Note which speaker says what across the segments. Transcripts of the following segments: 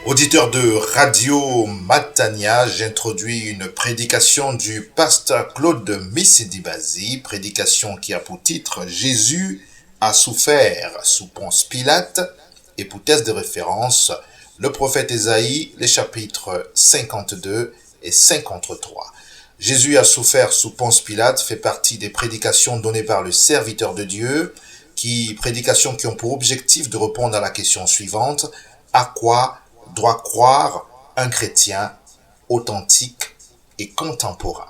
Speaker 1: Auditeur de Radio Matania, j'introduis une prédication du pasteur Claude Missidibasi, prédication qui a pour titre « Jésus a souffert sous Ponce Pilate » et pour thèse de référence, le prophète Ésaïe, les chapitres 52 et 53. Jésus a souffert sous Ponce Pilate fait partie des prédications données par le serviteur de Dieu, prédications qui ont pour objectif de répondre à la question suivante: à quoi doit croire un chrétien authentique et contemporain?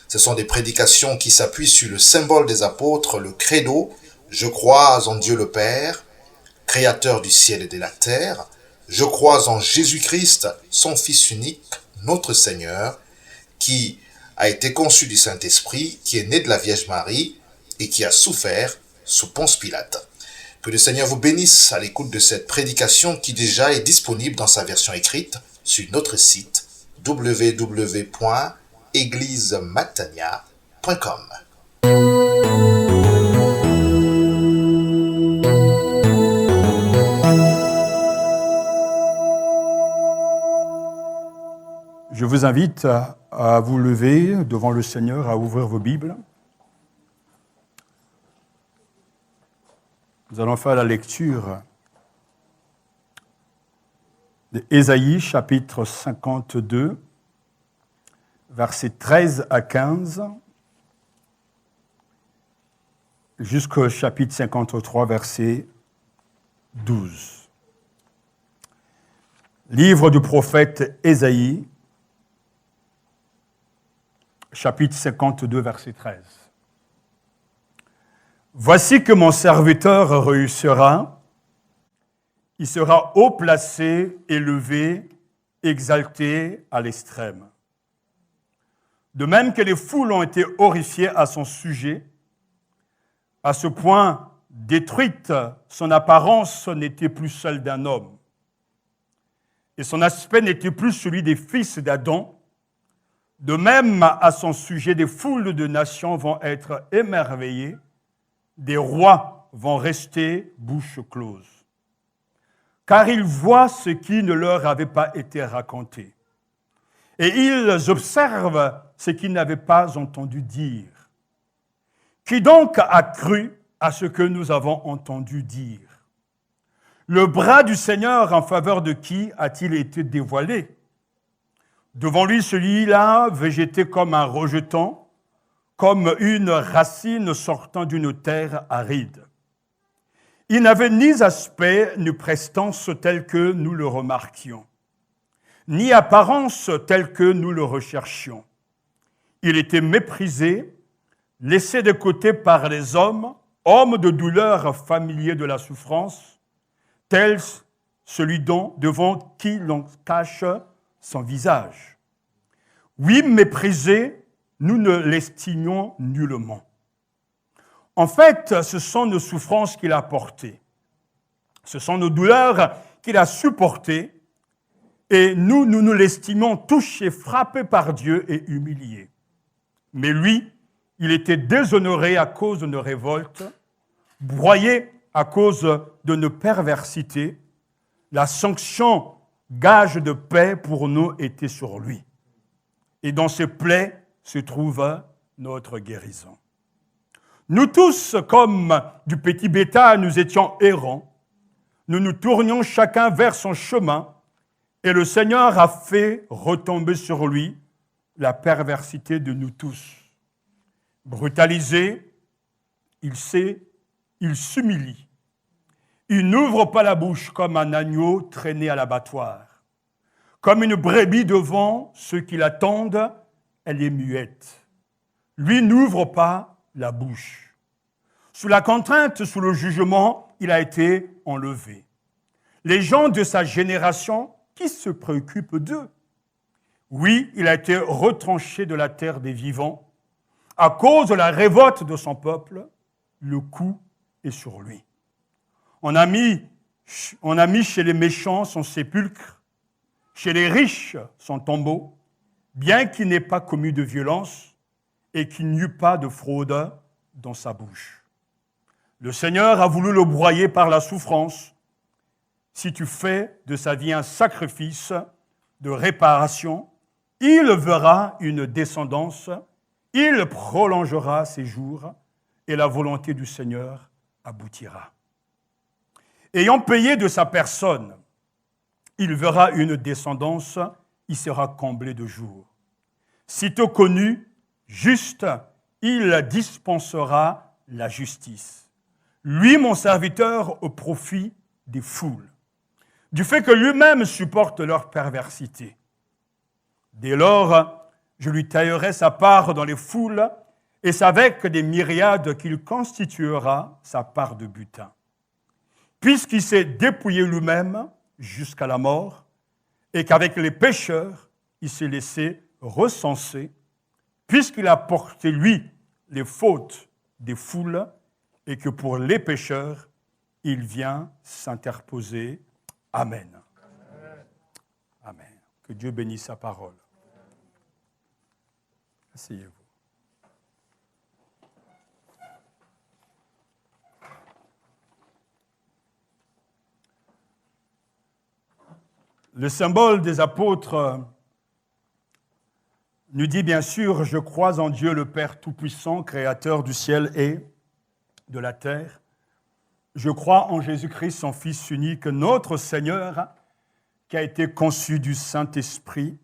Speaker 1: Ce sont des prédications qui s'appuient sur le symbole des apôtres, le credo: je crois en Dieu le Père, créateur du ciel et de la terre. Je crois en Jésus-Christ, son Fils unique, notre Seigneur, qui a été conçu du Saint-Esprit, qui est né de la Vierge Marie et qui a souffert sous Ponce Pilate. Que le Seigneur vous bénisse à l'écoute de cette prédication qui déjà est disponible dans sa version écrite sur notre site www.eglisematania.com.
Speaker 2: Je vous invite à vous lever devant le Seigneur, à ouvrir vos Bibles. Nous allons faire la lecture d'Ésaïe, chapitre 52, versets 13 à 15, jusqu'au chapitre 53, verset 12. Livre du prophète Ésaïe, chapitre 52, verset 13. Voici que mon serviteur réussira, il sera haut placé, élevé, exalté à l'extrême. De même que les foules ont été horrifiées à son sujet, à ce point détruite, son apparence n'était plus celle d'un homme, et son aspect n'était plus celui des fils d'Adam. De même, à son sujet, des foules de nations vont être émerveillées, des rois vont rester bouche close, car ils voient ce qui ne leur avait pas été raconté, et ils observent ce qu'ils n'avaient pas entendu dire. Qui donc a cru à ce que nous avons entendu dire? Le bras du Seigneur en faveur de qui a-t-il été dévoilé? Devant lui, celui-là végétait comme un rejeton, comme une racine sortant d'une terre aride. Il n'avait ni aspect ni prestance tel que nous le remarquions, ni apparence telle que nous le recherchions. Il était méprisé, laissé de côté par les hommes, homme de douleur, familier de la souffrance, tel celui devant qui l'on cache son visage. Oui, méprisé, nous ne l'estimions nullement. En fait, ce sont nos souffrances qu'il a portées. Ce sont nos douleurs qu'il a supportées. Et nous l'estimions touché, frappé par Dieu et humilié. Mais lui, il était déshonoré à cause de nos révoltes, broyé à cause de nos perversités. La sanction, gage de paix pour nous, était sur lui. Et dans ses plaies se trouve notre guérison. Nous tous, comme du petit bétail, nous étions errants. Nous nous tournions chacun vers son chemin, et le Seigneur a fait retomber sur lui la perversité de nous tous. Brutalisé, il s'humilie. Il n'ouvre pas la bouche comme un agneau traîné à l'abattoir. Comme une brebis devant ceux qui l'attendent, elle est muette. Lui n'ouvre pas la bouche. Sous la contrainte, sous le jugement, il a été enlevé. Les gens de sa génération, qui se préoccupent d'eux? Oui, il a été retranché de la terre des vivants. À cause de la révolte de son peuple, le coup est sur lui. On a mis chez les méchants son sépulcre, chez les riches son tombeau, bien qu'il n'ait pas commis de violence et qu'il n'y eut pas de fraude dans sa bouche. Le Seigneur a voulu le broyer par la souffrance, si tu fais de sa vie un sacrifice de réparation, il verra une descendance, il prolongera ses jours et la volonté du Seigneur aboutira. Ayant payé de sa personne, il verra une descendance, il sera comblé de jours. Sitôt connu, juste, il dispensera la justice. Lui, mon serviteur, au profit des foules, du fait que lui-même supporte leur perversité. Dès lors, je lui taillerai sa part dans les foules, et c'est avec des myriades qu'il constituera sa part de butin. Puisqu'il s'est dépouillé lui-même jusqu'à la mort, et qu'avec les pécheurs, il s'est laissé recenser, puisqu'il a porté, lui, les fautes des foules, et que pour les pécheurs, il vient s'interposer. Amen. Amen. Que Dieu bénisse sa parole. Asseyez-vous. Le symbole des apôtres nous dit bien sûr « Je crois en Dieu le Père Tout-Puissant, Créateur du ciel et de la terre. Je crois en Jésus-Christ, son Fils unique, notre Seigneur, qui a été conçu du Saint-Esprit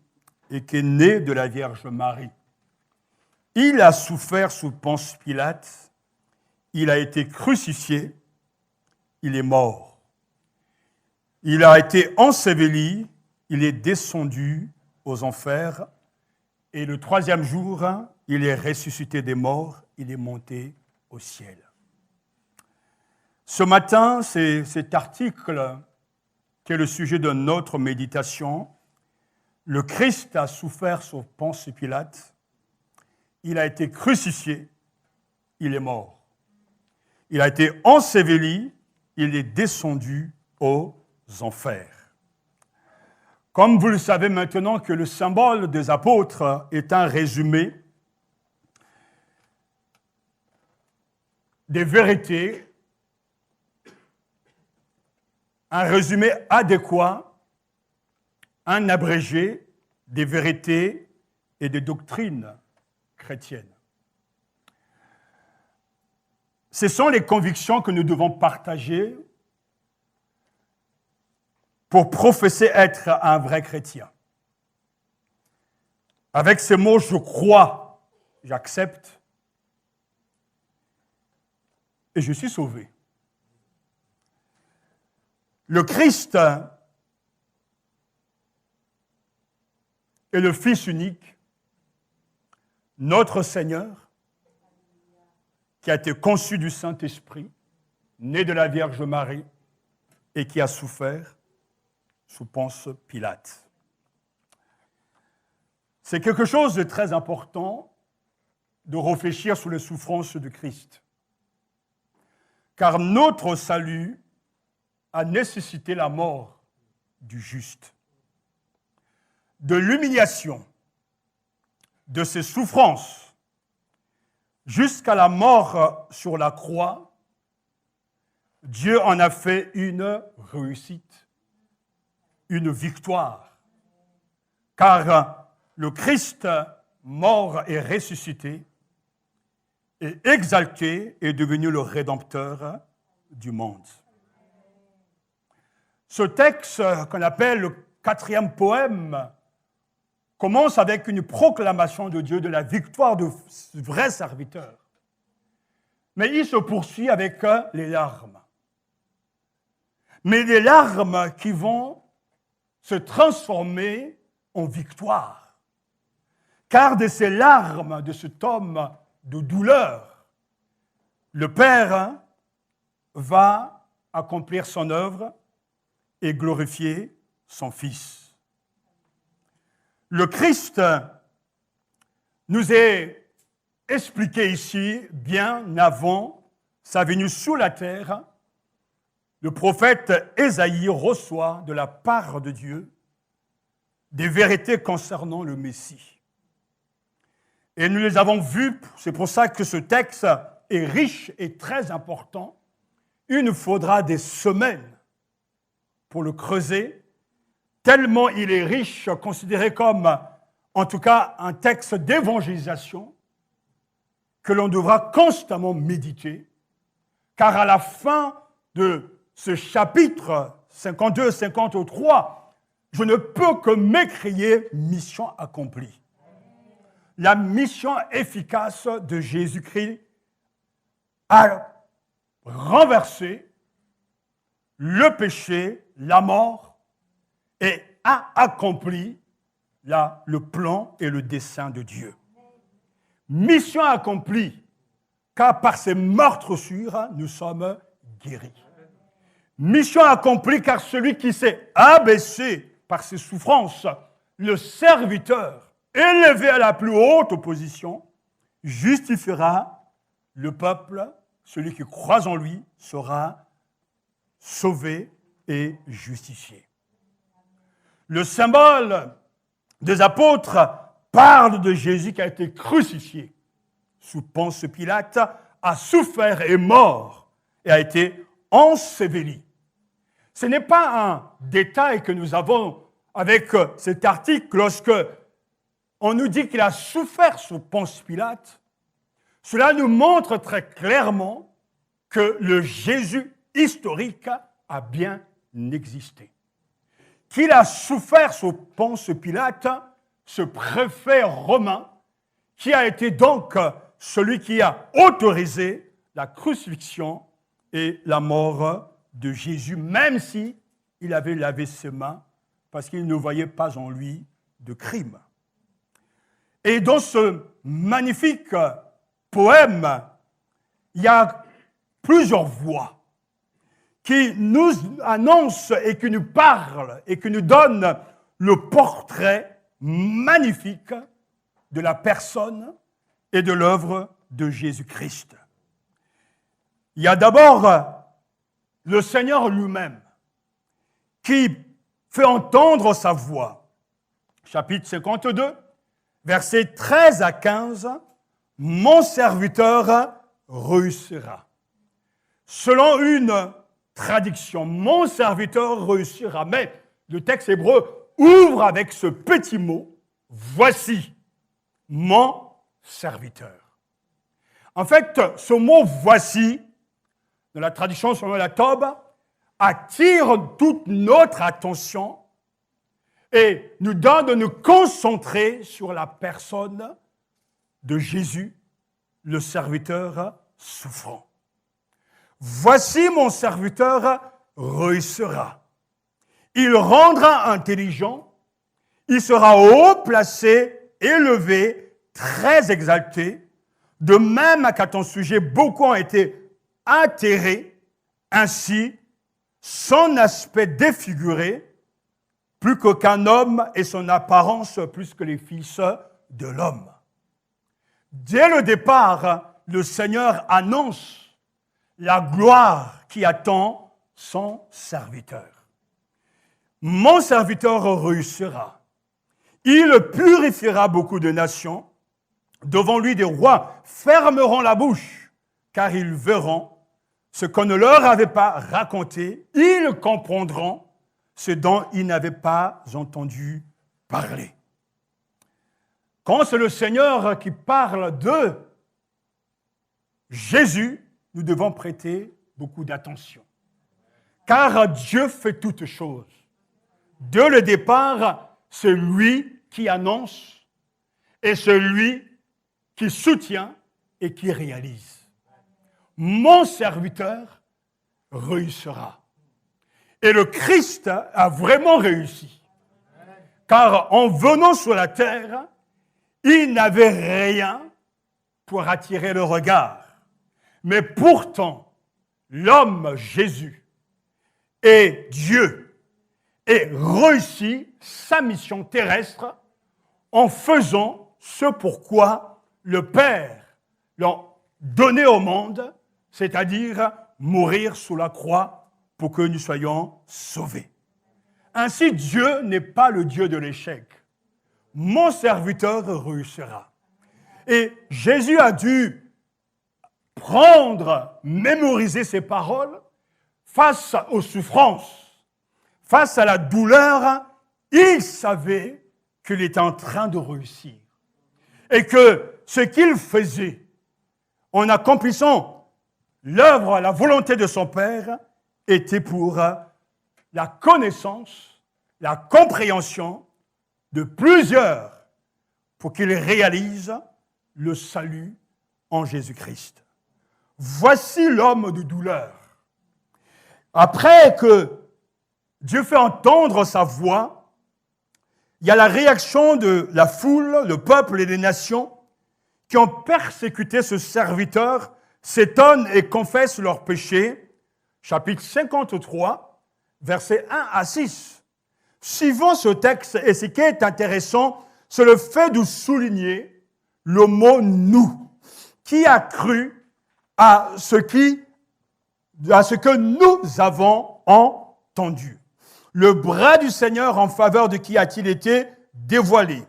Speaker 2: et qui est né de la Vierge Marie. Il a souffert sous Ponce Pilate, il a été crucifié, il est mort. Il a été enseveli, il est descendu aux enfers, et le troisième jour, il est ressuscité des morts, il est monté au ciel. Ce matin, c'est cet article qui est le sujet de notre méditation. Le Christ a souffert sous Ponce Pilate, il a été crucifié, il est mort. Il a été enseveli, il est descendu aux enfers. Comme vous le savez maintenant que le symbole des apôtres est un résumé des vérités, un résumé adéquat, un abrégé des vérités et des doctrines chrétiennes. Ce sont les convictions que nous devons partager pour professer être un vrai chrétien. Avec ces mots, je crois, j'accepte et je suis sauvé. Le Christ est le Fils unique, notre Seigneur, qui a été conçu du Saint-Esprit, né de la Vierge Marie et qui a souffert sous Ponce Pilate. C'est quelque chose de très important de réfléchir sur les souffrances de Christ. Car notre salut a nécessité la mort du juste. De l'humiliation, de ses souffrances, jusqu'à la mort sur la croix, Dieu en a fait une réussite, une victoire. Car le Christ, mort et ressuscité, et exalté, est devenu le Rédempteur du monde. Ce texte qu'on appelle le 4e poème commence avec une proclamation de Dieu de la victoire de vrais serviteurs. Mais il se poursuit avec les larmes. Mais des larmes qui vont se transformer en victoire. Car de ces larmes de cet homme de douleur, le Père va accomplir son œuvre et glorifier son Fils. Le Christ nous est expliqué ici bien avant sa venue sur la terre. Le prophète Ésaïe reçoit de la part de Dieu des vérités concernant le Messie. Et nous les avons vues, c'est pour ça que ce texte est riche et très important. Il nous faudra des semaines pour le creuser, tellement il est riche, considéré comme, en tout cas, un texte d'évangélisation que l'on devra constamment méditer, car à la fin de ce chapitre 52-53, je ne peux que m'écrier « mission accomplie ». La mission efficace de Jésus-Christ a renversé le péché, la mort, et a accompli le plan et le dessein de Dieu. Mission accomplie, car par ses meurtrissures, nous sommes guéris. Mission accomplie, car celui qui s'est abaissé par ses souffrances, le serviteur, élevé à la plus haute position, justifiera le peuple, celui qui croit en lui sera sauvé et justifié. Le symbole des apôtres parle de Jésus qui a été crucifié sous Ponce Pilate, a souffert et est mort et a été enseveli. Ce n'est pas un détail que nous avons avec cet article lorsque on nous dit qu'il a souffert sous Ponce Pilate. Cela nous montre très clairement que le Jésus historique a bien existé. Qu'il a souffert sous Ponce Pilate, ce préfet romain, qui a été donc celui qui a autorisé la crucifixion et la mort de Jésus, même si il avait lavé ses mains, parce qu'il ne voyait pas en lui de crime. Et dans ce magnifique poème, il y a plusieurs voix qui nous annoncent et qui nous parlent et qui nous donnent le portrait magnifique de la personne et de l'œuvre de Jésus-Christ. Il y a d'abord le Seigneur lui-même qui fait entendre sa voix. Chapitre 52, versets 13 à 15, « Mon serviteur réussira ». Selon une traduction, « Mon serviteur réussira ». Mais le texte hébreu ouvre avec ce petit mot, « Voici mon serviteur ». En fait, ce mot « voici », dans la traduction selon la Tobe, attire toute notre attention et nous donne de nous concentrer sur la personne de Jésus, le serviteur souffrant. Voici mon serviteur réussira. Il rendra intelligent, il sera haut placé, élevé, très exalté, de même qu'à ton sujet, beaucoup ont été atterrés, ainsi, son aspect défiguré, plus qu'aucun homme et son apparence plus que les fils de l'homme. Dès le départ, le Seigneur annonce la gloire qui attend son serviteur. Mon serviteur réussira. Il purifiera beaucoup de nations. Devant lui, des rois fermeront la bouche, car ils verront ce qu'on ne leur avait pas raconté. Ils comprendront ce dont ils n'avaient pas entendu parler. Quand c'est le Seigneur qui parle de Jésus, nous devons prêter beaucoup d'attention. Car Dieu fait toutes choses. Dès le départ, c'est lui qui annonce et c'est lui qui soutient et qui réalise. Mon serviteur réussira. Et le Christ a vraiment réussi. Car en venant sur la terre, il n'avait rien pour attirer le regard. Mais pourtant, l'homme Jésus et Dieu et réussit sa mission terrestre en faisant ce pourquoi le Père l'a donné au monde, c'est-à-dire mourir sous la croix pour que nous soyons sauvés. Ainsi, Dieu n'est pas le Dieu de l'échec. Mon serviteur réussira. Et Jésus a dû mémoriser ces paroles face aux souffrances, face à la douleur, il savait qu'il était en train de réussir. Et que ce qu'il faisait, en accomplissant l'œuvre, la volonté de son Père, était pour la connaissance, la compréhension de plusieurs, pour qu'ils réalisent le salut en Jésus-Christ. Voici l'homme de douleur. Après que Dieu fait entendre sa voix, il y a la réaction de la foule, le peuple et les nations qui ont persécuté ce serviteur, s'étonnent et confessent leurs péchés. Chapitre 53, versets 1 à 6. Suivant ce texte, et ce qui est intéressant, c'est le fait de souligner le mot « nous ». Qui a cru à ce que nous avons entendu? Le bras du Seigneur en faveur de qui a-t-il été dévoilé?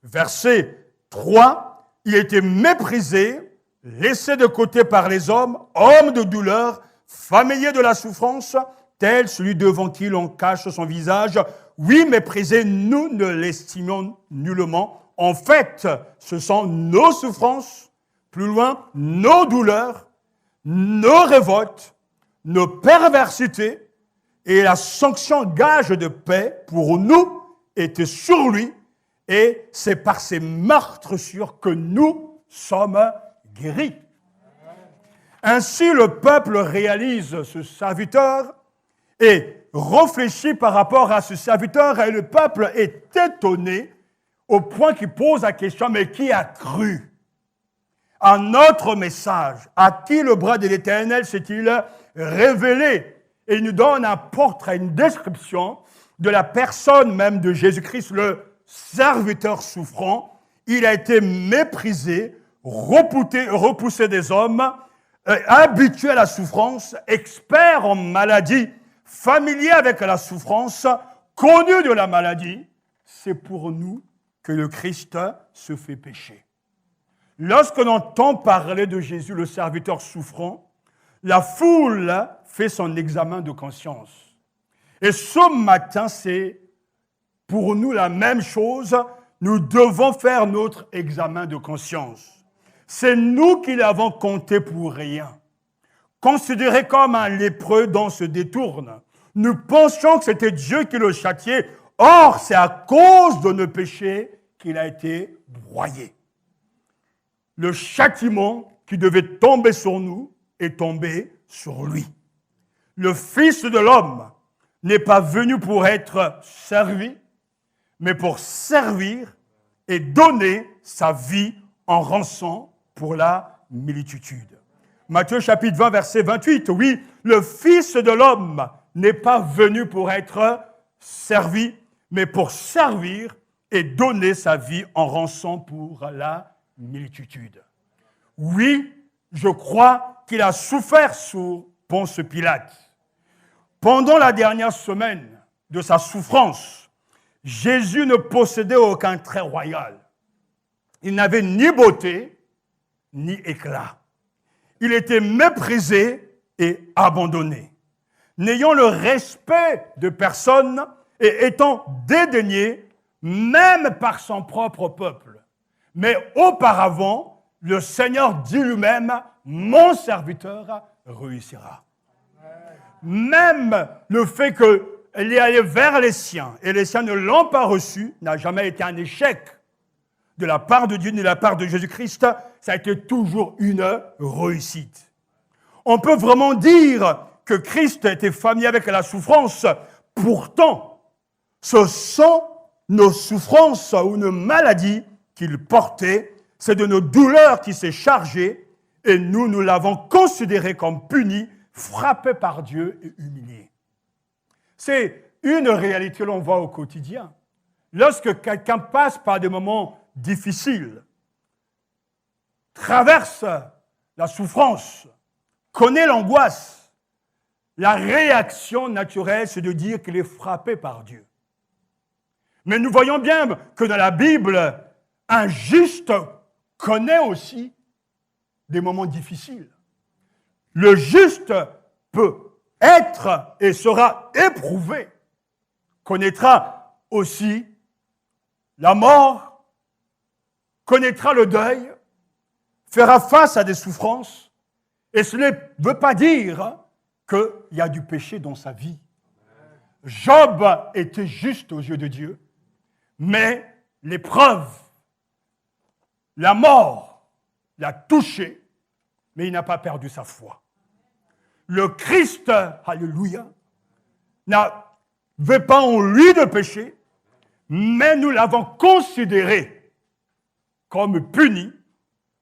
Speaker 2: Verset 3, il était méprisé, laissé de côté par les hommes, homme de douleur, familier de la souffrance, tel celui devant qui l'on cache son visage. Oui, méprisé, nous ne l'estimons nullement. En fait, ce sont nos souffrances, plus loin, nos douleurs, nos révoltes, nos perversités, et la sanction gage de paix pour nous était sur lui, et c'est par ses meurtrissures que nous sommes guéris. Ainsi, le peuple réalise ce serviteur et réfléchit par rapport à ce serviteur, et le peuple est étonné au point qu'il pose la question, mais qui a cru à notre message? À qui le bras de l'Éternel s'est-il révélé? Et il nous donne un portrait, une description de la personne même de Jésus-Christ, le serviteur souffrant. Il a été méprisé, repoussé des hommes, habitué à la souffrance, expert en maladie, familier avec la souffrance, connu de la maladie. C'est pour nous que le Christ se fait pécher. Lorsqu'on entend parler de Jésus, le serviteur souffrant, la foule fait son examen de conscience. Et ce matin, c'est pour nous la même chose. Nous devons faire notre examen de conscience. C'est nous qui l'avons compté pour rien. Considéré comme un lépreux dont se détourne. Nous pensions que c'était Dieu qui le châtiait. Or, c'est à cause de nos péchés qu'il a été broyé. Le châtiment qui devait tomber sur nous est tombé sur lui. Le Fils de l'homme n'est pas venu pour être servi, mais pour servir et donner sa vie en rançon pour la multitude. Matthieu chapitre 20, verset 28, oui, le Fils de l'homme n'est pas venu pour être servi, mais pour servir et donner sa vie en rançon pour la multitude. Oui, je crois qu'il a souffert sous Ponce Pilate. Pendant la dernière semaine de sa souffrance, Jésus ne possédait aucun trait royal. Il n'avait ni beauté, ni éclat. Il était méprisé et abandonné. N'ayant le respect de personne et étant dédaigné, même par son propre peuple. Mais auparavant, le Seigneur dit lui-même, mon serviteur réussira. Même le fait qu'il est allé vers les siens et les siens ne l'ont pas reçu n'a jamais été un échec de la part de Dieu ni de la part de Jésus-Christ. Ça a été toujours une réussite. On peut vraiment dire que Christ était familier avec la souffrance. Pourtant, ce sont nos souffrances ou nos maladies qu'il portait. C'est de nos douleurs qu'il s'est chargé et nous l'avons considéré comme puni, frappé par Dieu et humilié. C'est une réalité que l'on voit au quotidien. Lorsque quelqu'un passe par des moments difficiles, traverse la souffrance, connaît l'angoisse, la réaction naturelle, c'est de dire qu'il est frappé par Dieu. Mais nous voyons bien que dans la Bible, un juste connaît aussi des moments difficiles. Le juste peut être et sera éprouvé connaîtra aussi la mort, connaîtra le deuil, fera face à des souffrances. Et cela ne veut pas dire qu'il y a du péché dans sa vie. Job était juste aux yeux de Dieu, mais l'épreuve, la mort l'a touché, mais il n'a pas perdu sa foi. Le Christ, alléluia, n'avait pas en lui de péché, mais nous l'avons considéré comme puni,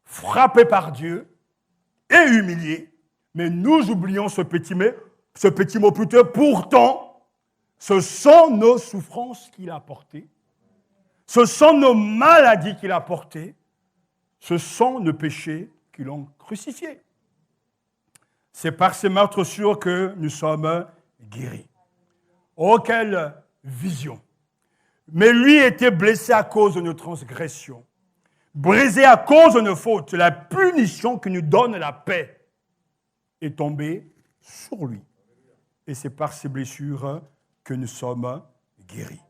Speaker 2: frappé par Dieu et humilié. Mais nous oublions ce petit mot plutôt. Pourtant, ce sont nos souffrances qu'il a portées, ce sont nos maladies qu'il a portées, ce sont nos péchés qui l'ont crucifié. C'est par ces meurtrissures que nous sommes guéris. Oh, quelle vision! Mais lui était blessé à cause de nos transgressions, brisé à cause de nos fautes. La punition qui nous donne la paix est tombée sur lui. Et c'est par ces blessures que nous sommes guéris.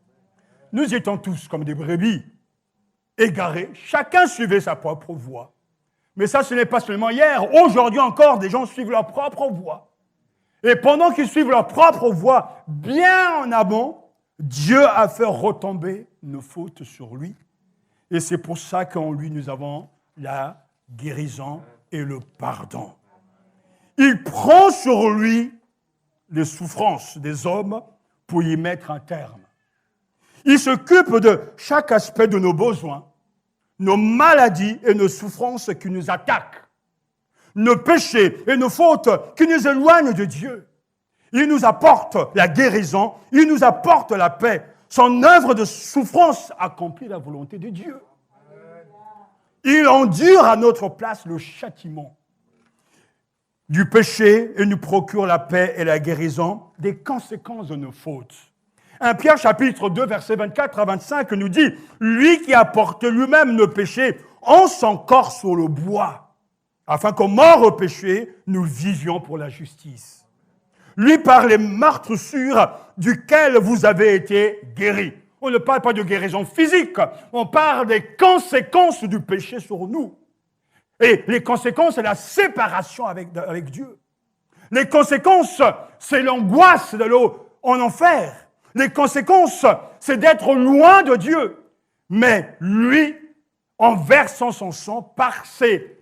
Speaker 2: Nous étions tous comme des brebis, égarés. Chacun suivait sa propre voie. Mais ça, ce n'est pas seulement hier. Aujourd'hui encore, des gens suivent leur propre voie. Et pendant qu'ils suivent leur propre voie, bien en amont, Dieu a fait retomber nos fautes sur lui. Et c'est pour ça qu'en lui, nous avons la guérison et le pardon. Il prend sur lui les souffrances des hommes pour y mettre un terme. Il s'occupe de chaque aspect de nos besoins, nos maladies et nos souffrances qui nous attaquent, nos péchés et nos fautes qui nous éloignent de Dieu. Il nous apporte la guérison, il nous apporte la paix. Son œuvre de souffrance accomplit la volonté de Dieu. Il endure à notre place le châtiment du péché et nous procure la paix et la guérison des conséquences de nos fautes. 1 Pierre chapitre 2, versets 24 à 25 nous dit « Lui qui a porté lui-même nos péchés en son corps sur le bois, afin qu'au mort au péché, nous vivions pour la justice. Lui par les meurtrissures duquel vous avez été guéris. » On ne parle pas de guérison physique, on parle des conséquences du péché sur nous. Et les conséquences, c'est la séparation avec Dieu. Les conséquences, c'est l'angoisse de l'eau en enfer. Les conséquences, c'est d'être loin de Dieu. Mais lui, en versant son sang, par ses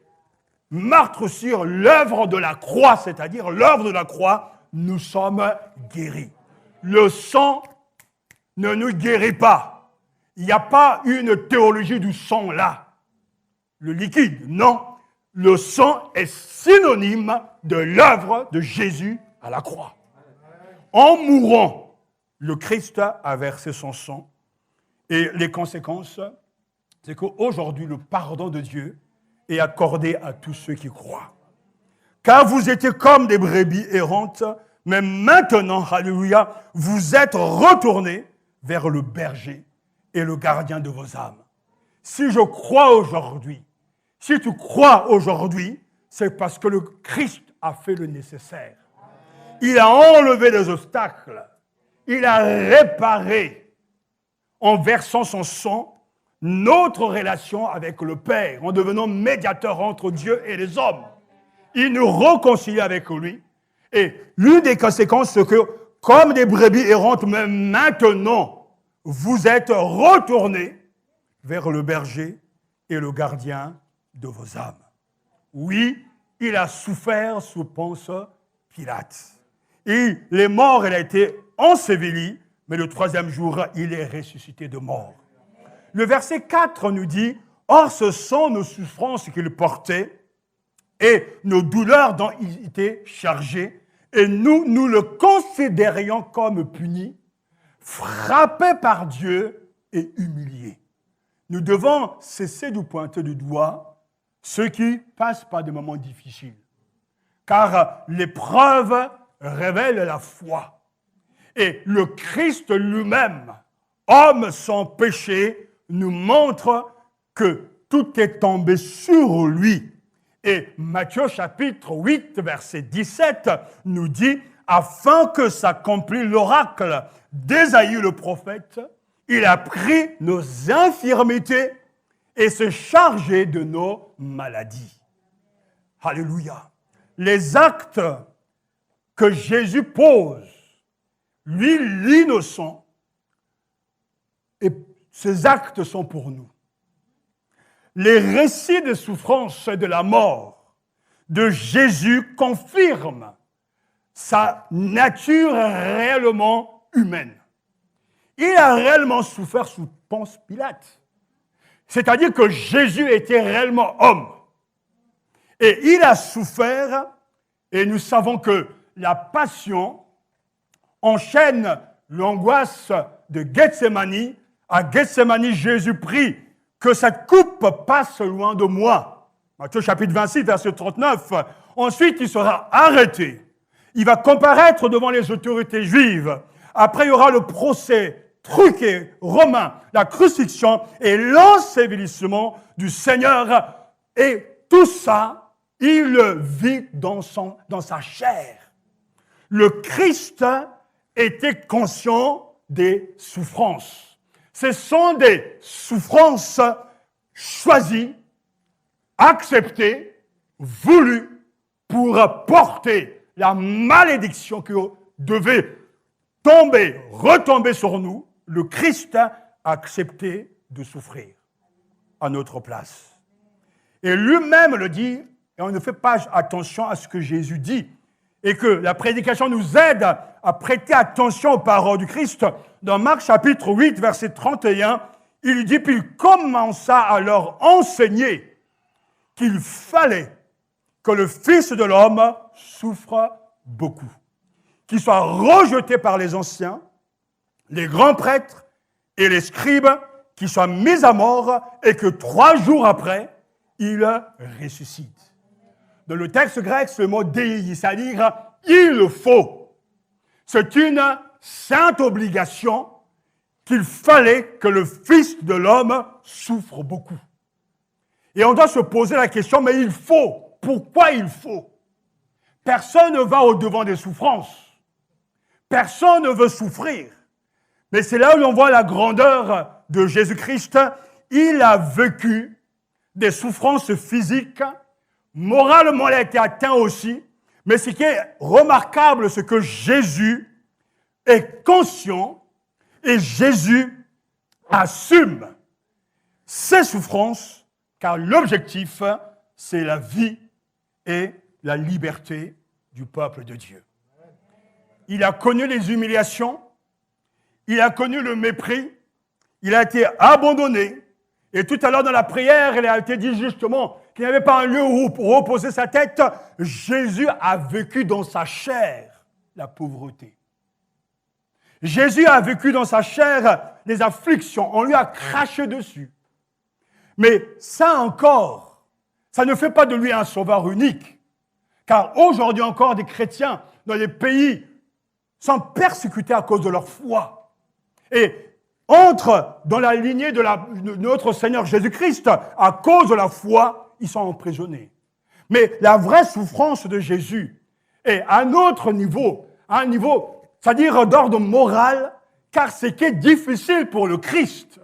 Speaker 2: meurtrissures, l'œuvre de la croix, c'est-à-dire l'œuvre de la croix, nous sommes guéris. Le sang ne nous guérit pas. Il n'y a pas une théologie du sang là. Le liquide, non. Le sang est synonyme de l'œuvre de Jésus à la croix. En mourant, le Christ a versé son sang. Et les conséquences, c'est qu'aujourd'hui, le pardon de Dieu est accordé à tous ceux qui croient. Car vous étiez comme des brebis errantes, mais maintenant, alléluia, vous êtes retournés vers le berger et le gardien de vos âmes. Si je crois aujourd'hui, si tu crois aujourd'hui, c'est parce que le Christ a fait le nécessaire. Il a enlevé les obstacles. Il a réparé, en versant son sang, notre relation avec le Père, en devenant médiateur entre Dieu et les hommes. Il nous réconcilie avec lui. Et l'une des conséquences, c'est que, comme des brebis errantes, mais maintenant, vous êtes retournés vers le berger et le gardien de vos âmes. Oui, il a souffert sous Ponce Pilate. Il est mort, il a été enseveli, mais le troisième jour, il est ressuscité de mort. Le verset 4 nous dit « Or, ce sont nos souffrances qu'il portait et nos douleurs dont il était chargé, et nous le considérions comme puni, frappé par Dieu et humilié. » Nous devons cesser de pointer du doigt ceux qui passent par des moments difficiles, car l'épreuve révèle la foi. Et le Christ lui-même, homme sans péché, nous montre que tout est tombé sur lui. Et Matthieu chapitre 8, verset 17 nous dit afin que s'accomplisse l'oracle d'Ésaïe le prophète, il a pris nos infirmités et se chargé de nos maladies. Alléluia. Les actes que Jésus pose, lui l'innocent, et ces actes sont pour nous. Les récits de souffrance et de la mort de Jésus confirment sa nature réellement humaine. Il a réellement souffert sous Ponce Pilate. C'est-à-dire que Jésus était réellement homme. Et il a souffert, et nous savons que la passion enchaîne l'angoisse de Gethsémani. À Gethsémani, Jésus prie que cette coupe passe loin de moi. Matthieu chapitre 26, verset 39. Ensuite, il sera arrêté. Il va comparaître devant les autorités juives. Après, il y aura le procès truqué romain, la crucifixion et l'ensevelissement du Seigneur. Et tout ça, il le vit dans sa chair. Le Christ était conscient des souffrances. Ce sont des souffrances choisies, acceptées, voulues pour porter la malédiction qui devait retomber sur nous. Le Christ a accepté de souffrir à notre place. Et lui-même le dit, et on ne fait pas attention à ce que Jésus dit, et que la prédication nous aide à prêter attention aux paroles du Christ. Dans Marc chapitre 8, verset 31, il dit, puis il commença à leur enseigner qu'il fallait que le Fils de l'homme souffre beaucoup, qu'il soit rejeté par les anciens, les grands prêtres et les scribes, qu'il soit mis à mort et que 3 jours après, il ressuscite. Dans le texte grec, ce mot déi, c'est-à-dire il faut. C'est une sainte obligation qu'il fallait que le Fils de l'homme souffre beaucoup. Et on doit se poser la question, mais il faut. Pourquoi il faut? Personne ne va au-devant des souffrances. Personne ne veut souffrir. Mais c'est là où on voit la grandeur de Jésus-Christ. Il a vécu des souffrances physiques. Moralement, il a été atteint aussi. Mais ce qui est remarquable, c'est que Jésus est conscient et Jésus assume ses souffrances, car l'objectif, c'est la vie et la liberté du peuple de Dieu. Il a connu les humiliations, il a connu le mépris, il a été abandonné. Et tout à l'heure dans la prière, il a été dit justement qu'il n'y avait pas un lieu où reposer sa tête. Jésus a vécu dans sa chair la pauvreté. Jésus a vécu dans sa chair les afflictions. On lui a craché dessus. Mais ça encore, ça ne fait pas de lui un sauveur unique. Car aujourd'hui encore, des chrétiens dans les pays sont persécutés à cause de leur foi. Et entrent dans la lignée de notre Seigneur Jésus-Christ à cause de la foi, ils sont emprisonnés. Mais la vraie souffrance de Jésus est à un autre niveau, c'est-à-dire d'ordre moral, car ce qui est difficile pour le Christ,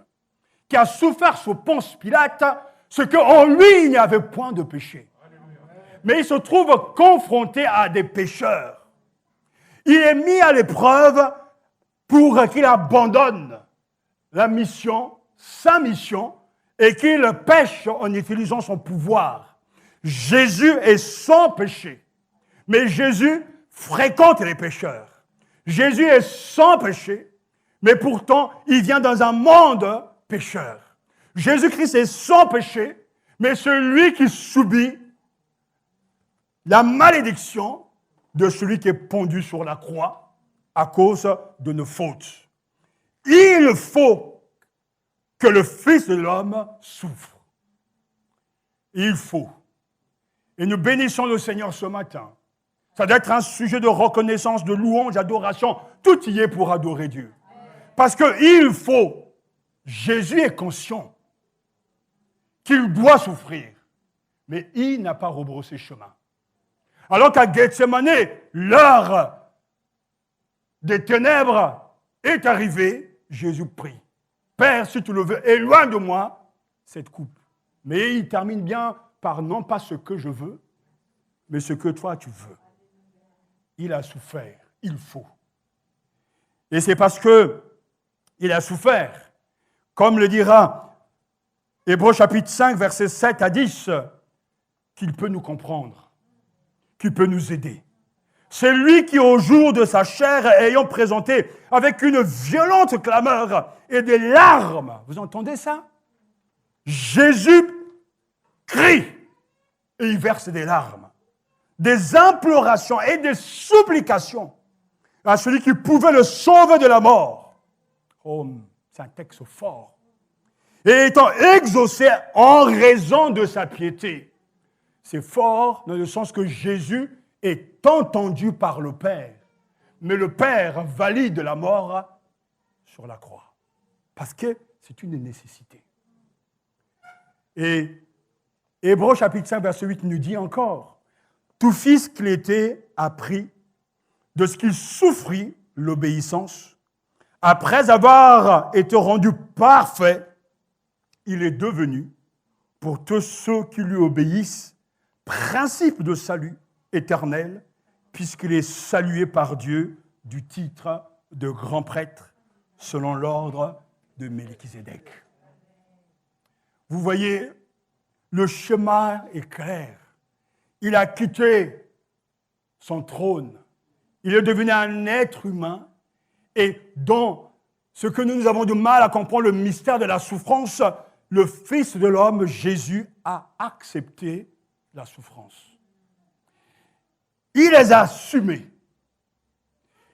Speaker 2: qui a souffert sous Ponce Pilate, c'est qu'en lui, il n'y avait point de péché. Mais il se trouve confronté à des pécheurs. Il est mis à l'épreuve pour qu'il abandonne la mission, sa mission, et qu'il pêche en utilisant son pouvoir. Jésus est sans péché, mais Jésus fréquente les pécheurs. Jésus est sans péché, mais pourtant, il vient dans un monde pécheur. Jésus-Christ est sans péché, mais celui qui subit la malédiction de celui qui est pendu sur la croix à cause de nos fautes. Il faut que le Fils de l'homme souffre. Il faut. Et nous bénissons le Seigneur ce matin. Ça doit être un sujet de reconnaissance, de louange, d'adoration. Tout y est pour adorer Dieu. Parce qu'il faut. Jésus est conscient qu'il doit souffrir. Mais il n'a pas rebroussé chemin. Alors qu'à Gethsémani, l'heure des ténèbres est arrivé, Jésus prie. Père, si tu le veux, éloigne de moi cette coupe. Mais il termine bien par non pas ce que je veux, mais ce que toi tu veux. Il a souffert, il faut. Et c'est parce que il a souffert, comme le dira Hébreux chapitre 5, versets 7 à 10, qu'il peut nous comprendre, qu'il peut nous aider. C'est lui qui, au jour de sa chair, ayant présenté avec une violente clameur et des larmes, vous entendez ça? Jésus crie et il verse des larmes, des implorations et des supplications à celui qui pouvait le sauver de la mort. Oh, c'est un texte fort. Et étant exaucé en raison de sa piété. C'est fort dans le sens que Jésus est entendu par le Père. Mais le Père valide la mort sur la croix. Parce que c'est une nécessité. Et Hébreux chapitre 5, verset 8 nous dit encore, « Tout fils qu'il était a pris de ce qu'il souffrit l'obéissance. Après avoir été rendu parfait, il est devenu, pour tous ceux qui lui obéissent, principe de salut éternel, puisqu'il est salué par Dieu du titre de grand prêtre, selon l'ordre de Melchizedek. » Vous voyez, le chemin est clair. Il a quitté son trône. Il est devenu un être humain. Et dans ce que nous avons du mal à comprendre, le mystère de la souffrance, le Fils de l'homme, Jésus, a accepté la souffrance. Il les a assumées.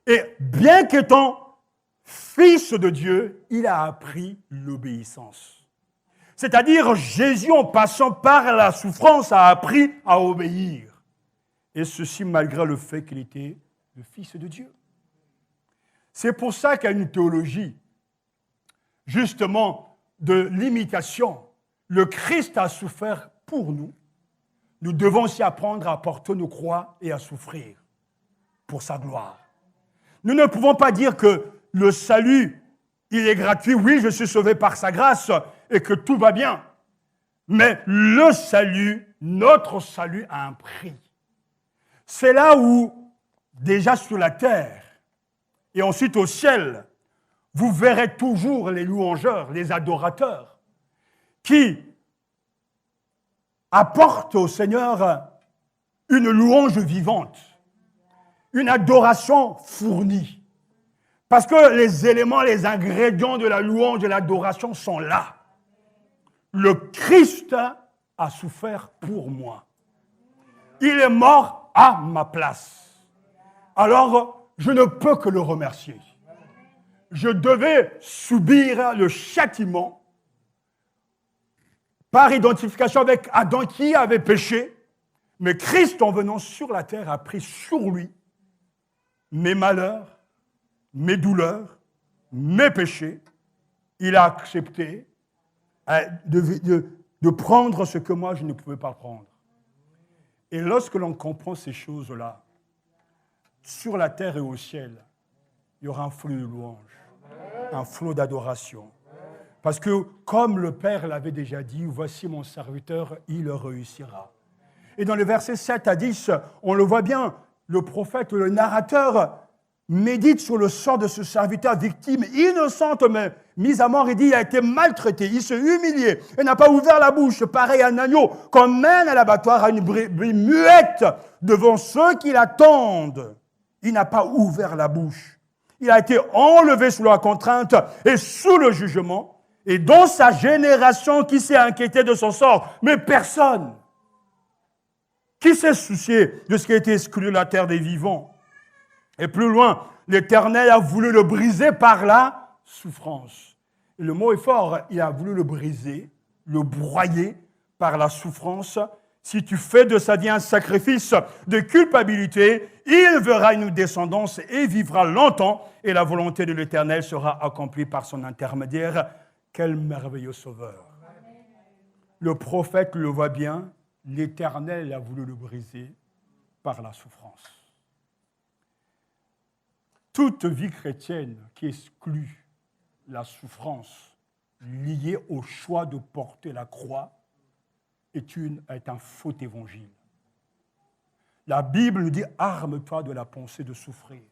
Speaker 2: Et bien qu'étant Fils de Dieu, il a appris l'obéissance. C'est-à-dire, Jésus, en passant par la souffrance, a appris à obéir. Et ceci malgré le fait qu'il était le Fils de Dieu. C'est pour ça qu'il y a une théologie, justement, de l'imitation. Le Christ a souffert pour nous. Nous devons aussi apprendre à porter nos croix et à souffrir pour sa gloire. Nous ne pouvons pas dire que le salut, il est gratuit. Oui, je suis sauvé par sa grâce et que tout va bien. Mais le salut, notre salut a un prix. C'est là où, déjà sur la terre et ensuite au ciel, vous verrez toujours les louangeurs, les adorateurs, qui apportent au Seigneur une louange vivante, une adoration fournie. Parce que les éléments, les ingrédients de la louange et de l'adoration sont là. Le Christ a souffert pour moi. Il est mort à ma place. Alors, je ne peux que le remercier. Je devais subir le châtiment par identification avec Adam qui avait péché, mais Christ, en venant sur la terre, a pris sur lui mes malheurs, mes douleurs, mes péchés. Il a accepté de prendre ce que moi je ne pouvais pas prendre. Et lorsque l'on comprend ces choses-là, sur la terre et au ciel, il y aura un flot de louange, un flot d'adoration. Parce que, comme le Père l'avait déjà dit, voici mon serviteur, il réussira. Et dans les versets 7 à 10, on le voit bien, le prophète, le narrateur, médite sur le sort de ce serviteur victime, innocente mais mise à mort. Il dit, il a été maltraité, il s'est humilié, il n'a pas ouvert la bouche, pareil à un agneau qu'on mène à l'abattoir, à une brebis muette devant ceux qui l'attendent. Il n'a pas ouvert la bouche. Il a été enlevé sous la contrainte et sous le jugement. Et dans sa génération, qui s'est inquiété de son sort? Mais personne. Qui s'est soucié de ce qui a été exclu de la terre des vivants? Et plus loin, l'Éternel a voulu le briser par la souffrance. Et le mot est fort, il a voulu le briser, le broyer par la souffrance. Si tu fais de sa vie un sacrifice de culpabilité, il verra une descendance et vivra longtemps, et la volonté de l'Éternel sera accomplie par son intermédiaire. Quel merveilleux sauveur! Le prophète le voit bien, l'Éternel a voulu le briser par la souffrance. toute vie chrétienne qui exclut la souffrance liée au choix de porter la croix est un faux évangile. La Bible nous dit « arme-toi de la pensée de souffrir ».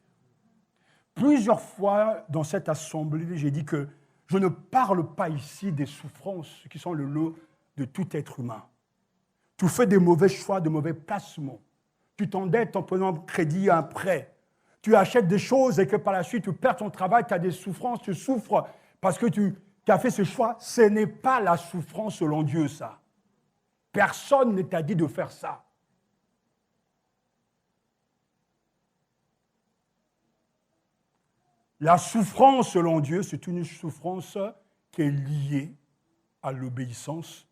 Speaker 2: Plusieurs fois dans cette assemblée, j'ai dit que je ne parle pas ici des souffrances qui sont le lot de tout être humain. Tu fais des mauvais choix, de mauvais placements. Tu t'endettes en prenant crédit à un prêt. Tu achètes des choses et que par la suite, tu perds ton travail, tu as des souffrances, tu souffres parce que tu as fait ce choix. Ce n'est pas la souffrance selon Dieu, ça. Personne ne t'a dit de faire ça. La souffrance selon Dieu, c'est une souffrance qui est liée à l'obéissance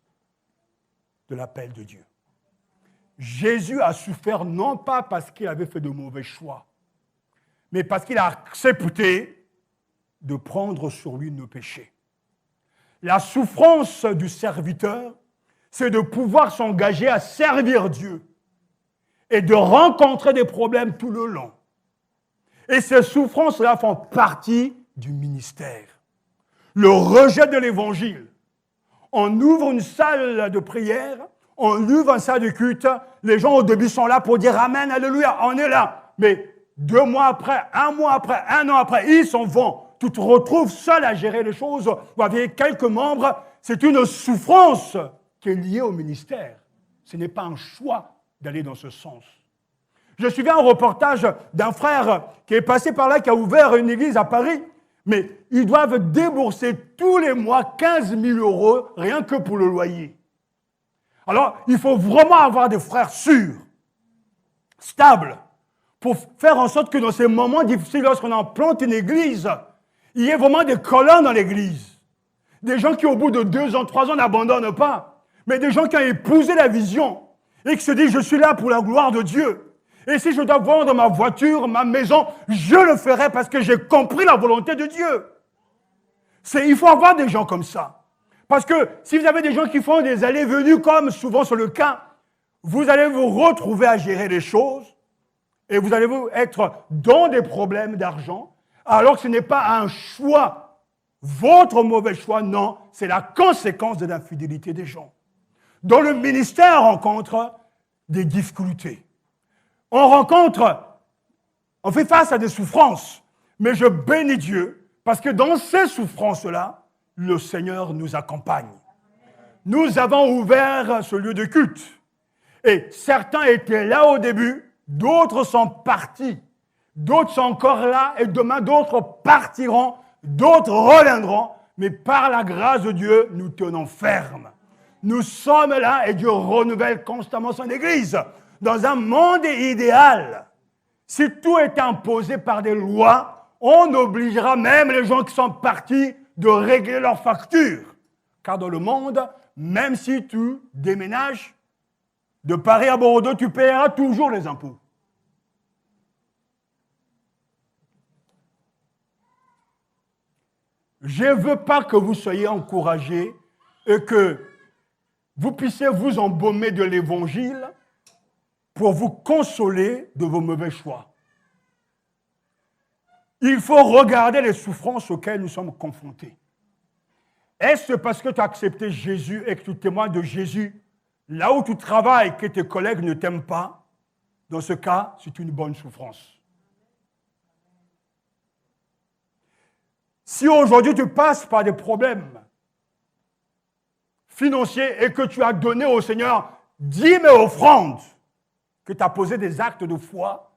Speaker 2: de l'appel de Dieu. Jésus a souffert non pas parce qu'il avait fait de mauvais choix, mais parce qu'il a accepté de prendre sur lui nos péchés. La souffrance du serviteur, c'est de pouvoir s'engager à servir Dieu et de rencontrer des problèmes tout le long. Et ces souffrances-là font partie du ministère. Le rejet de l'Évangile. On ouvre une salle de prière, on ouvre une salle de culte, les gens au début sont là pour dire Amen, Alléluia, on est là. Mais 2 mois après, 1 mois après, 1 an après, ils s'en vont. Tu te retrouves seul à gérer les choses, ou avec quelques membres. C'est une souffrance qui est liée au ministère. Ce n'est pas un choix d'aller dans ce sens. Je suivais un reportage d'un frère qui est passé par là, qui a ouvert une église à Paris, mais ils doivent débourser tous les mois 15 000 € rien que pour le loyer. Alors, il faut vraiment avoir des frères sûrs, stables, pour faire en sorte que dans ces moments difficiles, lorsqu'on implante une église, il y ait vraiment des colonnes dans l'église. Des gens qui, au bout de 2 ans, 3 ans, n'abandonnent pas, mais des gens qui ont épousé la vision et qui se disent « je suis là pour la gloire de Dieu ». Et si je dois vendre ma voiture, ma maison, je le ferai parce que j'ai compris la volonté de Dieu. Il faut avoir des gens comme ça. Parce que si vous avez des gens qui font des allées-venues, comme souvent c'est le cas, vous allez vous retrouver à gérer les choses et vous allez être dans des problèmes d'argent, alors que ce n'est pas un choix, votre mauvais choix, non, c'est la conséquence de l'infidélité des gens. Dans le ministère, on rencontre des difficultés. On fait face à des souffrances, mais je bénis Dieu parce que dans ces souffrances-là, le Seigneur nous accompagne. Nous avons ouvert ce lieu de culte et certains étaient là au début, d'autres sont partis, d'autres sont encore là et demain d'autres partiront, d'autres reviendront, mais par la grâce de Dieu, nous tenons ferme. Nous sommes là et Dieu renouvelle constamment son Église. Dans un monde idéal, si tout est imposé par des lois, on obligera même les gens qui sont partis de régler leurs factures. Car dans le monde, même si tu déménages de Paris à Bordeaux, tu paieras toujours les impôts. Je ne veux pas que vous soyez encouragés et que vous puissiez vous embaumer de l'Évangile pour vous consoler de vos mauvais choix. Il faut regarder les souffrances auxquelles nous sommes confrontés. Est-ce parce que tu as accepté Jésus et que tu témoignes de Jésus là où tu travailles que tes collègues ne t'aiment pas? Dans ce cas, c'est une bonne souffrance. Si aujourd'hui tu passes par des problèmes financiers et que tu as donné au Seigneur 10 000 offrandes, que tu as posé des actes de foi,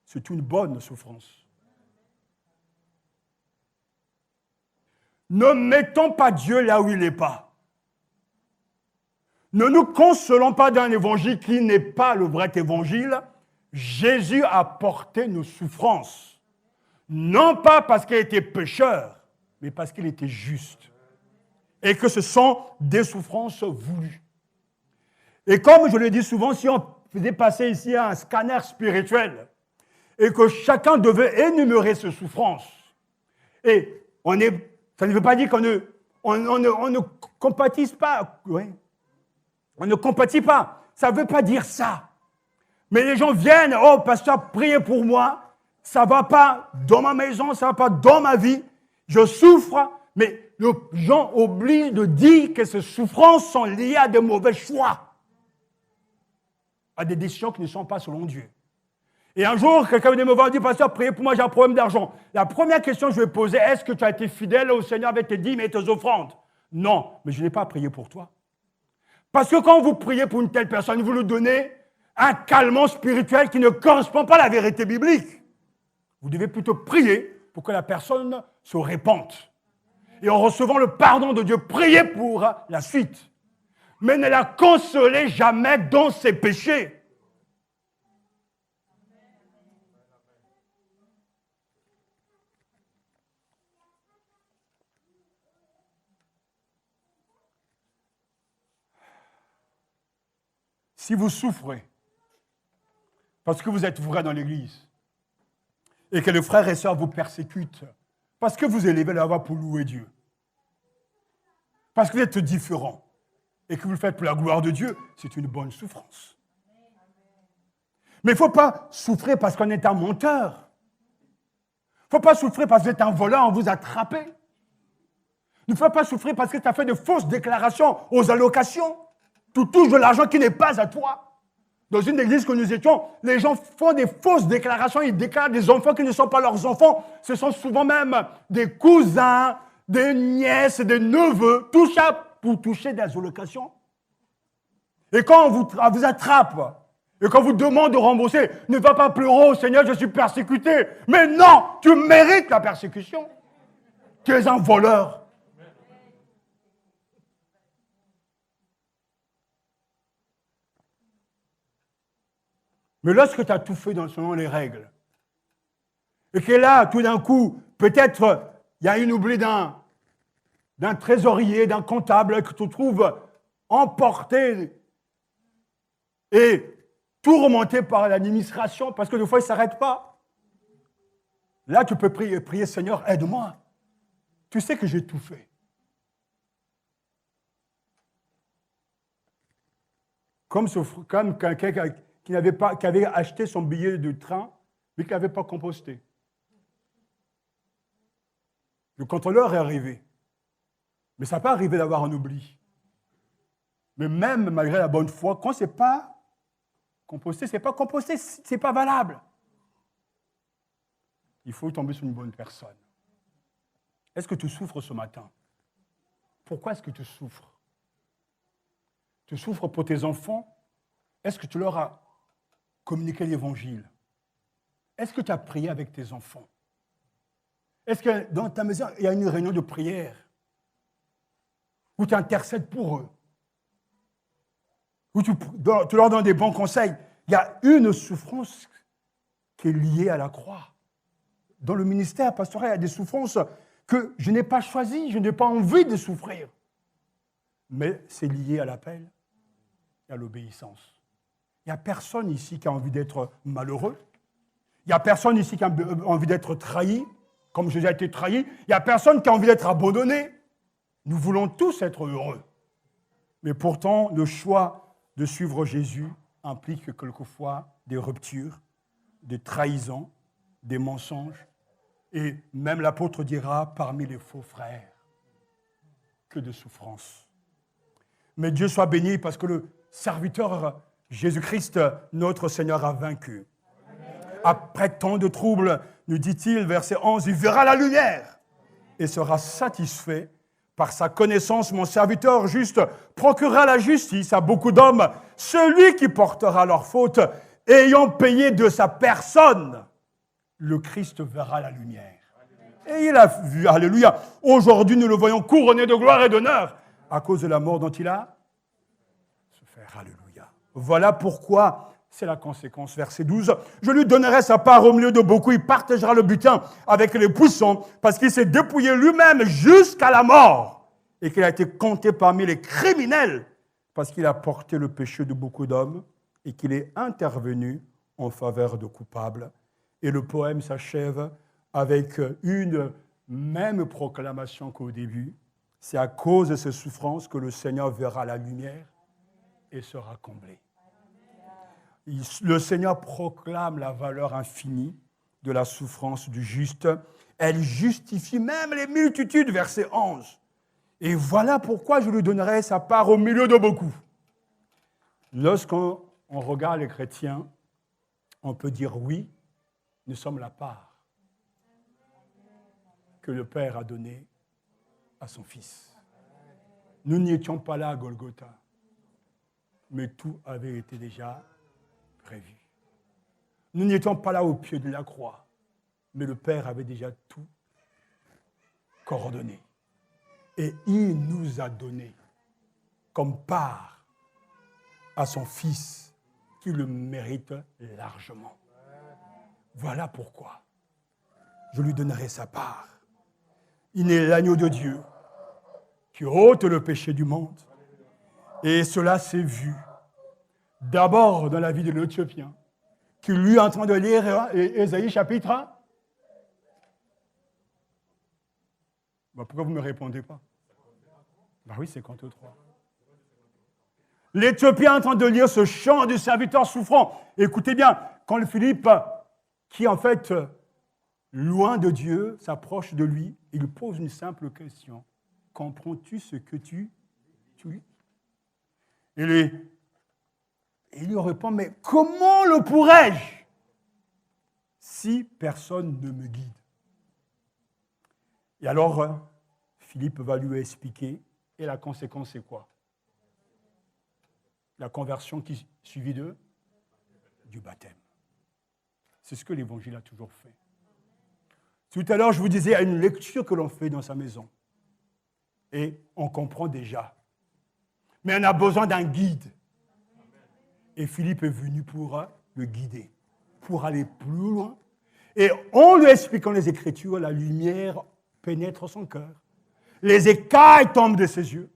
Speaker 2: c'est une bonne souffrance. Ne mettons pas Dieu là où il n'est pas. Ne nous consolons pas d'un évangile qui n'est pas le vrai évangile. Jésus a porté nos souffrances. Non pas parce qu'il était pécheur, mais parce qu'il était juste. Et que ce sont des souffrances voulues. Et comme je le dis souvent, si on faisait passer ici un scanner spirituel et que chacun devait énumérer ses souffrances, et ça ne veut pas dire qu'on ne compatisse pas. Oui. On ne compatit pas. Ça ne veut pas dire ça. Mais les gens viennent, oh pasteur, priez pour moi. Ça ne va pas dans ma maison, ça ne va pas dans ma vie. Je souffre, mais les gens oublient de dire que ces souffrances sont liées à de mauvais choix, à des décisions qui ne sont pas selon Dieu. Et un jour, quelqu'un vient me voir et dit, pasteur, priez pour moi, j'ai un problème d'argent. La première question que je vais poser, est-ce que tu as été fidèle au Seigneur avec tes dîmes et tes offrandes? Non, mais je n'ai pas prié pour toi. Parce que quand vous priez pour une telle personne, vous lui donnez un calmant spirituel qui ne correspond pas à la vérité biblique. Vous devez plutôt prier pour que la personne se répande. Et en recevant le pardon de Dieu, priez pour la suite. Mais ne la consolez jamais dans ses péchés. Si vous souffrez parce que vous êtes vrai dans l'Église et que les frères et sœurs vous persécutent parce que vous élevez la voix pour louer Dieu, parce que vous êtes différents et que vous le faites pour la gloire de Dieu, c'est une bonne souffrance. Mais il ne faut pas souffrir parce qu'on est un menteur. Il ne faut pas souffrir parce que vous êtes un voleur, on vous a attrapé. Il ne faut pas souffrir parce que tu as fait de fausses déclarations aux allocations. Tu touches de l'argent qui n'est pas à toi. Dans une église que nous étions, les gens font des fausses déclarations, ils déclarent des enfants qui ne sont pas leurs enfants. Ce sont souvent même des cousins, des nièces, des neveux, tout ça pour toucher des allocations. Et quand on vous attrape, et quand on vous demande de rembourser, ne va pas pleurer au Seigneur, je suis persécuté. Mais non, tu mérites la persécution. Tu es un voleur. Mais lorsque tu as tout fait selon les règles, et que là, tout d'un coup, peut-être, il y a une oubli d'un trésorier, d'un comptable, que tu trouves emporté et tout remonté par l'administration, parce que des fois, il ne s'arrête pas. Là, tu peux prier, Seigneur, aide-moi. Tu sais que j'ai tout fait. Comme quelqu'un qui avait acheté son billet de train, mais qui n'avait pas composté. Le contrôleur est arrivé. Mais ça n'a pas arrivé d'avoir un oubli. Mais même malgré la bonne foi, quand ce n'est pas composté, ce n'est pas valable. Il faut tomber sur une bonne personne. Est-ce que tu souffres ce matin? Pourquoi est-ce que tu souffres? Tu souffres pour tes enfants? Est-ce que tu leur as communiqué l'évangile? Est-ce que tu as prié avec tes enfants? Est-ce que dans ta maison, il y a une réunion de prière où tu intercèdes pour eux? Où tu leur donnes des bons conseils? Il y a une souffrance qui est liée à la croix. Dans le ministère pastoral, il y a des souffrances que je n'ai pas choisies, je n'ai pas envie de souffrir. Mais c'est lié à l'appel et à l'obéissance. Il n'y a personne ici qui a envie d'être malheureux. Il n'y a personne ici qui a envie d'être trahi, comme j'ai été trahi. Il n'y a personne qui a envie d'être abandonné. Nous voulons tous être heureux. Mais pourtant, le choix de suivre Jésus implique quelquefois des ruptures, des trahisons, des mensonges. Et même l'apôtre dira, parmi les faux frères, que de souffrance. Mais Dieu soit béni parce que le serviteur Jésus-Christ, notre Seigneur, a vaincu. Après tant de troubles, nous dit-il, verset 11, il verra la lumière et sera satisfait. Par sa connaissance, mon serviteur juste procurera la justice à beaucoup d'hommes, celui qui portera leurs fautes, ayant payé de sa personne, le Christ verra la lumière. Et il a vu, alléluia, aujourd'hui nous le voyons couronné de gloire et d'honneur à cause de la mort dont il a souffert, alléluia. Voilà pourquoi, c'est la conséquence, verset 12, je lui donnerai sa part au milieu de beaucoup, il partagera le butin avec les puissants, parce qu'il s'est dépouillé lui-même jusqu'à la mort, et qu'il a été compté parmi les criminels, parce qu'il a porté le péché de beaucoup d'hommes, et qu'il est intervenu en faveur de coupables. Et le poème s'achève avec une même proclamation qu'au début. C'est à cause de ces souffrances que le Seigneur verra la lumière et sera comblé. Le Seigneur proclame la valeur infinie de la souffrance du juste. Elle justifie même les multitudes, verset 11. Et voilà pourquoi je lui donnerai sa part au milieu de beaucoup. Lorsqu'on regarde les chrétiens, on peut dire oui, nous sommes la part que le Père a donnée à son Fils. Nous n'étions pas là à Golgotha, mais tout avait été déjà prévu. Nous n'étions pas là au pied de la croix, mais le Père avait déjà tout coordonné. Et il nous a donné comme part à son Fils qui le mérite largement. Voilà pourquoi je lui donnerai sa part. Il est l'agneau de Dieu qui ôte le péché du monde. Et cela s'est vu d'abord dans la vie de l'Éthiopien, qui lui est en train de lire Ésaïe chapitre 1. Pourquoi vous ne me répondez pas? Oui, 53. L'Éthiopien est en train de lire ce chant du serviteur souffrant. Écoutez bien, quand le Philippe, qui en fait, loin de Dieu, s'approche de lui, il pose une simple question. Comprends-tu ce que tu lis? Et il lui répond, mais comment le pourrais-je si personne ne me guide? Et alors, Philippe va lui expliquer, et la conséquence, c'est quoi? La conversion qui suivit du baptême. C'est ce que l'Évangile a toujours fait. Tout à l'heure, je vous disais, il y a une lecture que l'on fait dans sa maison. Et on comprend déjà. Mais on a besoin d'un guide. Et Philippe est venu pour le guider, pour aller plus loin. Et en lui expliquant les Écritures, la lumière pénètre son cœur. Les écailles tombent de ses yeux.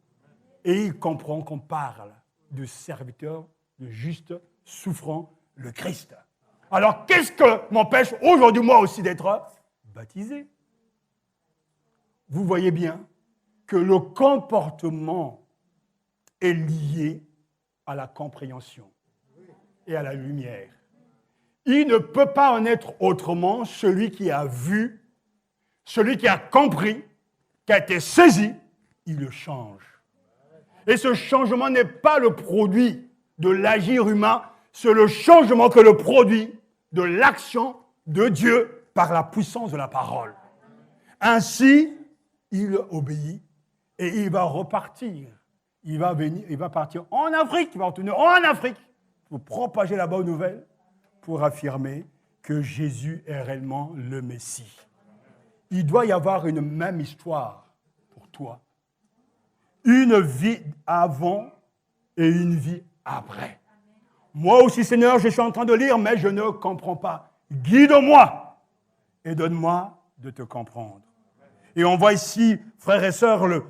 Speaker 2: Et il comprend qu'on parle du serviteur, le juste, souffrant, le Christ. Alors, qu'est-ce que m'empêche aujourd'hui, moi aussi, d'être baptisé? Vous voyez bien que le comportement est lié à la compréhension et à la lumière. Il ne peut pas en être autrement celui qui a vu, celui qui a compris, qui a été saisi, il le change. Et ce changement n'est pas le produit de l'agir humain, c'est le changement que le produit de l'action de Dieu par la puissance de la parole. Ainsi, il obéit et il va repartir. Il va partir en Afrique, il va retourner en Afrique pour propager la bonne nouvelle, pour affirmer que Jésus est réellement le Messie. Il doit y avoir une même histoire pour toi. Une vie avant et une vie après. Moi aussi, Seigneur, je suis en train de lire, mais je ne comprends pas. Guide-moi et donne-moi de te comprendre. Et on voit ici, frères et sœurs, le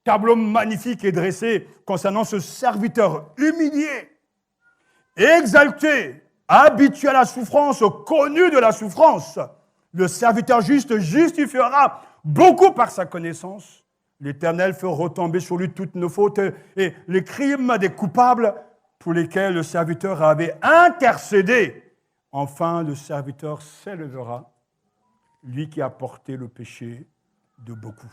Speaker 2: tableau magnifique est dressé concernant ce serviteur humilié, exalté, habitué à la souffrance, connu de la souffrance. Le serviteur juste justifiera beaucoup par sa connaissance. L'Éternel fait retomber sur lui toutes nos fautes et les crimes des coupables pour lesquels le serviteur avait intercédé. Enfin, le serviteur s'élèvera, lui qui a porté le péché de beaucoup.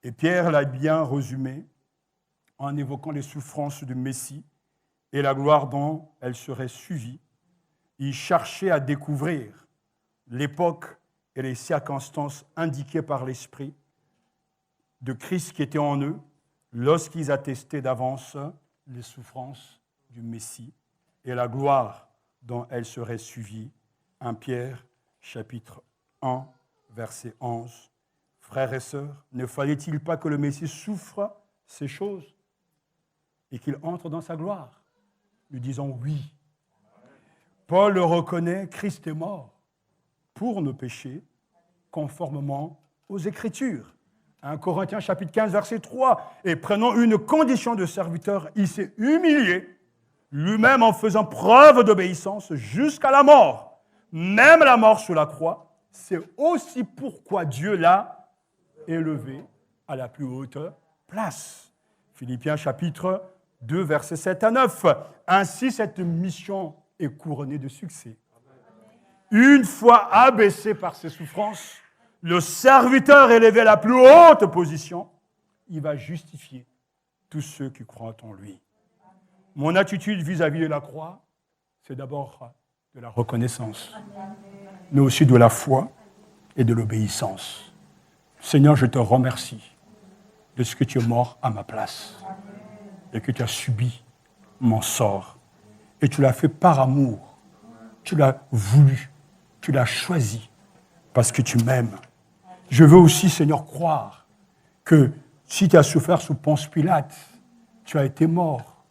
Speaker 2: Et Pierre l'a bien résumé en évoquant les souffrances du Messie et la gloire dont elles seraient suivies. Il cherchait à découvrir l'époque et les circonstances indiquées par l'Esprit de Christ qui était en eux lorsqu'ils attestaient d'avance les souffrances du Messie et la gloire dont elles seraient suivies. 1 Pierre, chapitre 1, verset 11. Frères et sœurs, ne fallait-il pas que le Messie souffre ces choses et qu'il entre dans sa gloire? Nous disons oui. Paul le reconnaît, Christ est mort pour nos péchés, conformément aux Écritures. 1 Corinthiens chapitre 15, verset 3. Et prenant une condition de serviteur, il s'est humilié, lui-même en faisant preuve d'obéissance jusqu'à la mort, même la mort sur la croix. C'est aussi pourquoi Dieu l'a élevé à la plus haute place. Philippiens chapitre 2, versets 7 à 9. Ainsi, cette mission est couronnée de succès. une fois abaissé par ses souffrances, le serviteur élevé à la plus haute position, il va justifier tous ceux qui croient en lui. Mon attitude vis-à-vis de la croix, c'est d'abord de la reconnaissance, mais aussi de la foi et de l'obéissance. Seigneur, je te remercie de ce que tu es mort à ma place et que tu as subi mon sort. Et tu l'as fait par amour. Tu l'as voulu. Tu l'as choisi parce que tu m'aimes. Je veux aussi, Seigneur, croire que si tu as souffert sous Ponce Pilate, tu as été mort,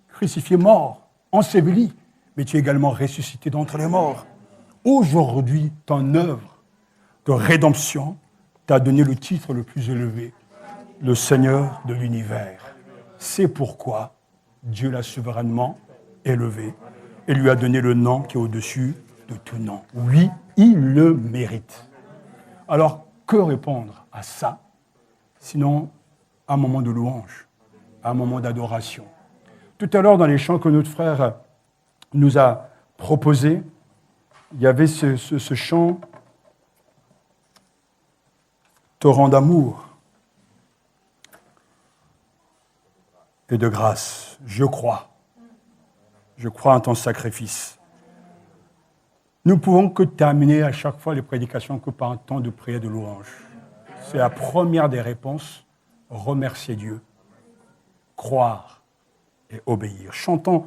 Speaker 2: crucifié, mort, enseveli, mais tu es également ressuscité d'entre les morts. Aujourd'hui, ton œuvre de rédemption t'a donné le titre le plus élevé, le Seigneur de l'univers. C'est pourquoi Dieu l'a souverainement élevé et lui a donné le nom qui est au-dessus de tout nom. Oui, il le mérite. Alors, que répondre à ça, sinon un moment de louange, un moment d'adoration. Tout à l'heure, dans les chants que notre frère nous a proposés, il y avait ce chant « Torrent d'amour et de grâce, je crois en ton sacrifice. » Nous ne pouvons que terminer à chaque fois les prédications que par un temps de prière de louange. C'est la première des réponses, remercier Dieu, croire et obéir. Chantons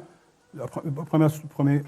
Speaker 2: le premier.